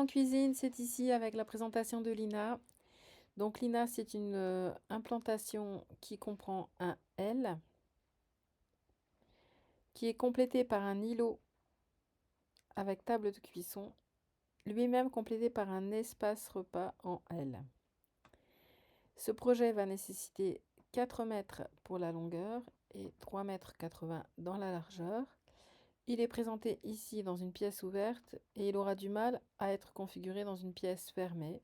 en cuisine, c'est ici avec la présentation de Lina. Donc Lina, c'est une implantation qui comprend un L, qui est complété par un îlot avec table de cuisson, lui-même complété par un espace repas en L. Ce projet va nécessiter 4 mètres pour la longueur et 3,80 m dans la largeur. Il est présenté ici dans une pièce ouverte et il aura du mal à être configuré dans une pièce fermée.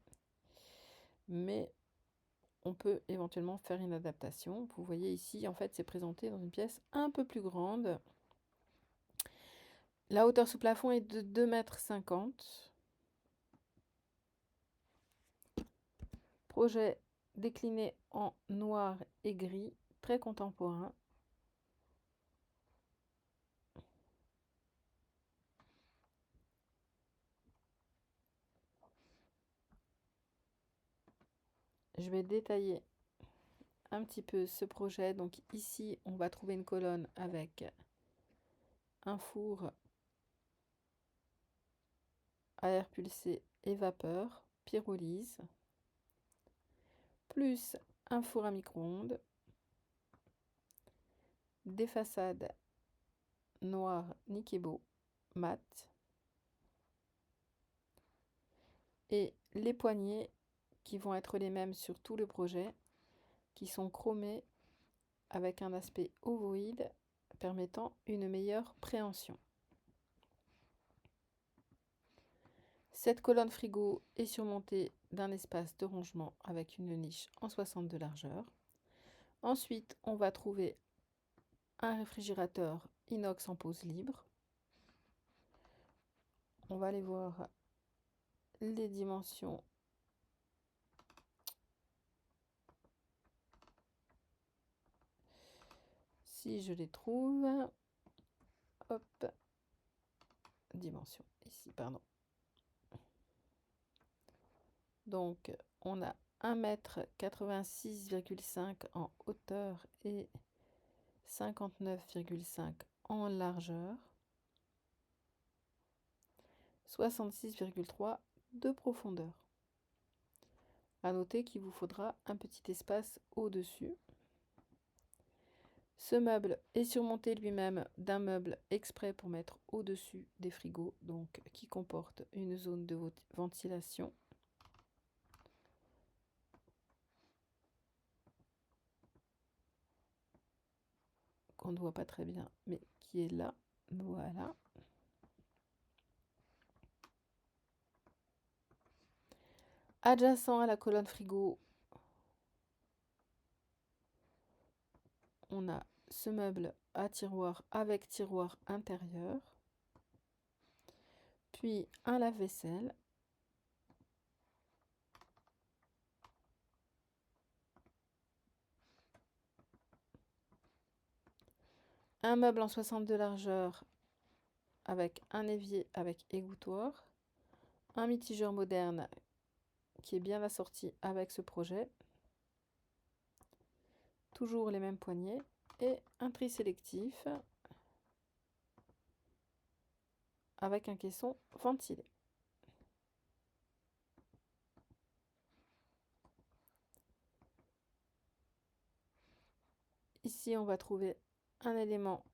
Mais on peut éventuellement faire une adaptation. Vous voyez ici, en fait, c'est présenté dans une pièce un peu plus grande. La hauteur sous plafond est de 2,50 m. Projet décliné en noir et gris, très contemporain. Je vais détailler un petit peu ce projet. Donc ici, on va trouver une colonne avec un four à air pulsé et vapeur, pyrolyse, plus un four à micro-ondes, des façades noires Nikebo mat et les poignées qui vont être les mêmes sur tout le projet, qui sont chromés avec un aspect ovoïde permettant une meilleure préhension. Cette colonne frigo est surmontée d'un espace de rangement avec une niche en 60 de largeur. Ensuite, on va trouver un réfrigérateur inox en pose libre. On va aller voir les dimensions. Si je les trouve, hop, dimension ici, pardon. Donc, on a 1,86,5 m en hauteur et 59,5 en largeur, 66,3 de profondeur. À noter qu'il vous faudra un petit espace au-dessus. Ce meuble est surmonté lui-même d'un meuble exprès pour mettre au-dessus des frigos, donc qui comporte une zone de ventilation. Qu'on ne voit pas très bien, mais qui est là. Voilà. Adjacent à la colonne frigo, on a ce meuble à tiroir avec tiroir intérieur. Puis un lave-vaisselle. Un meuble en 60 de largeur avec un évier avec égouttoir. Un mitigeur moderne qui est bien assorti avec ce projet. Toujours les mêmes poignées. Et un tri sélectif avec un caisson ventilé. Ici, on va trouver un élément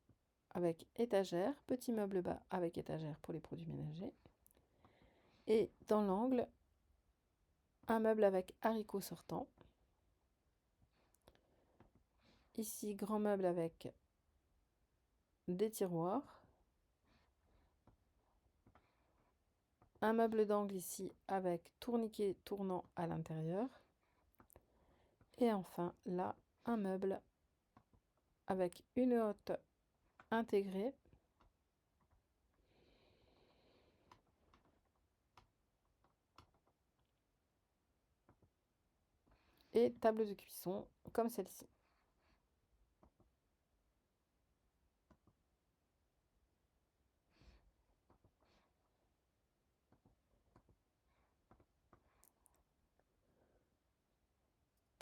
avec étagère, petit meuble bas avec étagère pour les produits ménagers. Et dans l'angle, un meuble avec haricots sortants. Ici, grand meuble avec des tiroirs. Un meuble d'angle ici avec tourniquet tournant à l'intérieur. Et enfin, là, un meuble avec une hotte intégrée. Et table de cuisson comme celle-ci.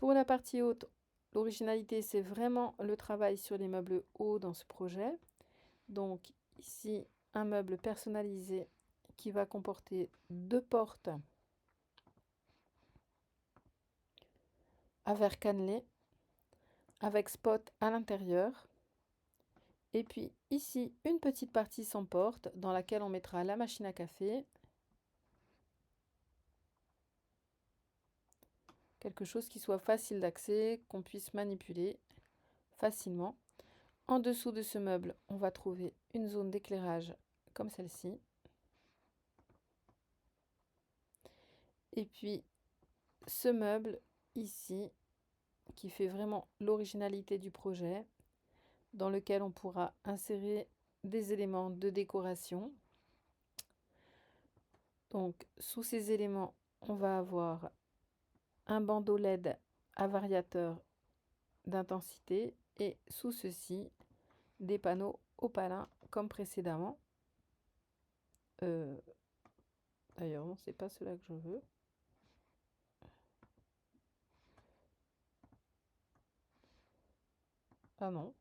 Pour la partie haute, l'originalité, c'est vraiment le travail sur les meubles hauts dans ce projet. Donc ici, un meuble personnalisé qui va comporter 2 portes à verre cannelé avec spot à l'intérieur. Et puis ici, une petite partie sans porte dans laquelle on mettra la machine à café. Quelque chose qui soit facile d'accès, qu'on puisse manipuler facilement. En dessous de ce meuble, on va trouver une zone d'éclairage comme celle-ci. Et puis ce meuble ici, qui fait vraiment l'originalité du projet, dans lequel on pourra insérer des éléments de décoration. Donc sous ces éléments, on va avoir un bandeau LED à variateur d'intensité et sous ceci, des panneaux opalins comme précédemment. D'ailleurs, non, c'est pas cela que je veux. Ah non.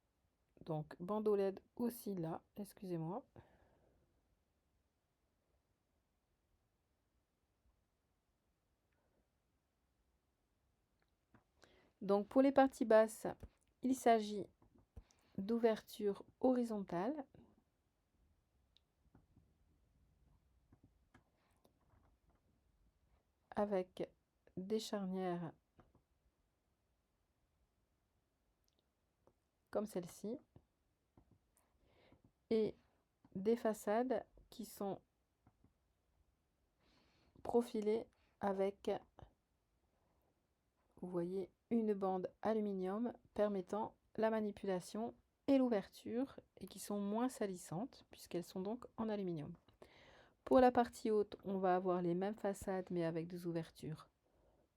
Donc, bandeau LED aussi là, excusez-moi. Donc, pour les parties basses, il s'agit d'ouverture horizontale avec des charnières comme celle-ci et des façades qui sont profilées avec, vous voyez, une bande aluminium permettant la manipulation et l'ouverture et qui sont moins salissantes puisqu'elles sont donc en aluminium. Pour la partie haute, on va avoir les mêmes façades mais avec des ouvertures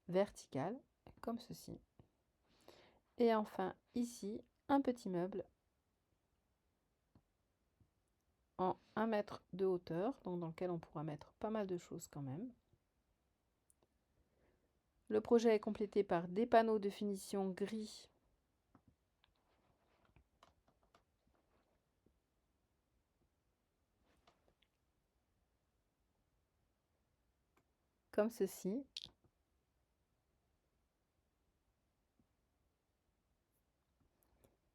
verticales comme ceci. Et enfin ici, un petit meuble en 1 mètre de hauteur, donc dans lequel on pourra mettre pas mal de choses quand même. Le projet est complété par des panneaux de finition gris comme ceci,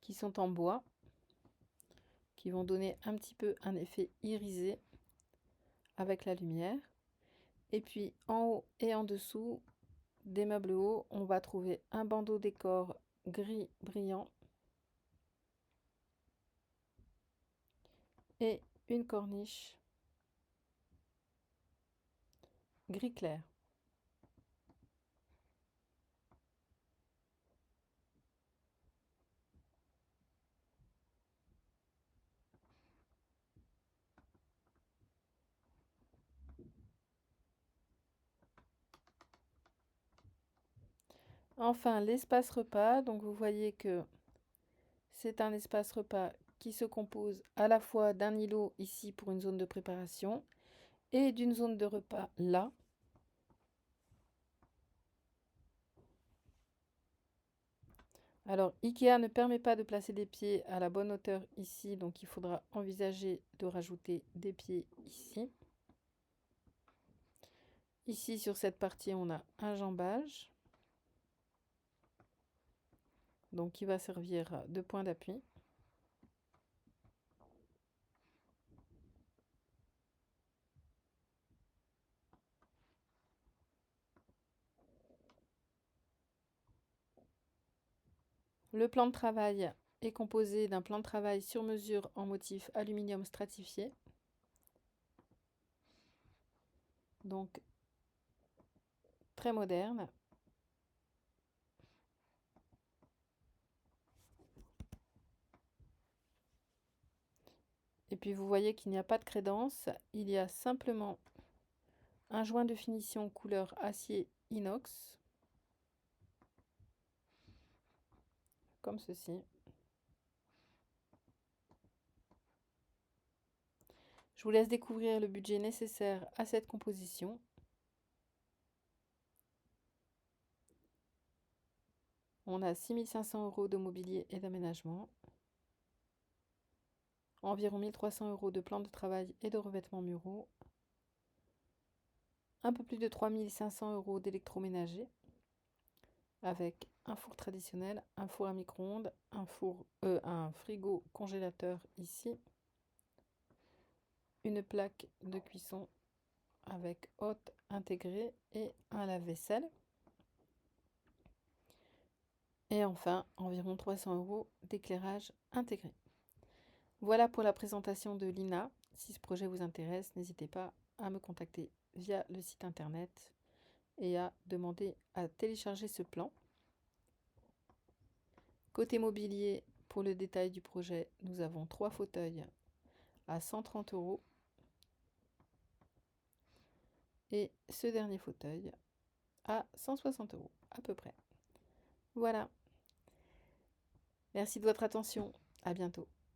qui sont en bois, qui vont donner un petit peu un effet irisé avec la lumière. Et puis en haut et en dessous des meubles hauts, on va trouver un bandeau décor gris brillant et une corniche gris clair. Enfin, l'espace repas, donc vous voyez que c'est un espace repas qui se compose à la fois d'un îlot ici pour une zone de préparation et d'une zone de repas là. Alors, IKEA ne permet pas de placer des pieds à la bonne hauteur ici, donc il faudra envisager de rajouter des pieds ici. Ici, sur cette partie, on a un jambage, donc qui va servir de point d'appui. Le plan de travail est composé d'un plan de travail sur mesure en motif aluminium stratifié. Donc, très moderne. Et puis vous voyez qu'il n'y a pas de crédence, il y a simplement un joint de finition couleur acier inox, comme ceci. Je vous laisse découvrir le budget nécessaire à cette composition. On a 6 500 € de mobilier et d'aménagement, environ 1 300 € de plan de travail et de revêtements muraux, un peu plus de 3500 € d'électroménager avec un four traditionnel, un four à micro-ondes, un frigo congélateur ici, une plaque de cuisson avec hotte intégrée et un lave-vaisselle. Et enfin, environ 300 € d'éclairage intégré. Voilà pour la présentation de l'INA. Si ce projet vous intéresse, n'hésitez pas à me contacter via le site internet et à demander à télécharger ce plan. Côté mobilier, pour le détail du projet, nous avons 3 fauteuils à 130 € et ce dernier fauteuil à 160 € à peu près. Voilà. Merci de votre attention. À bientôt.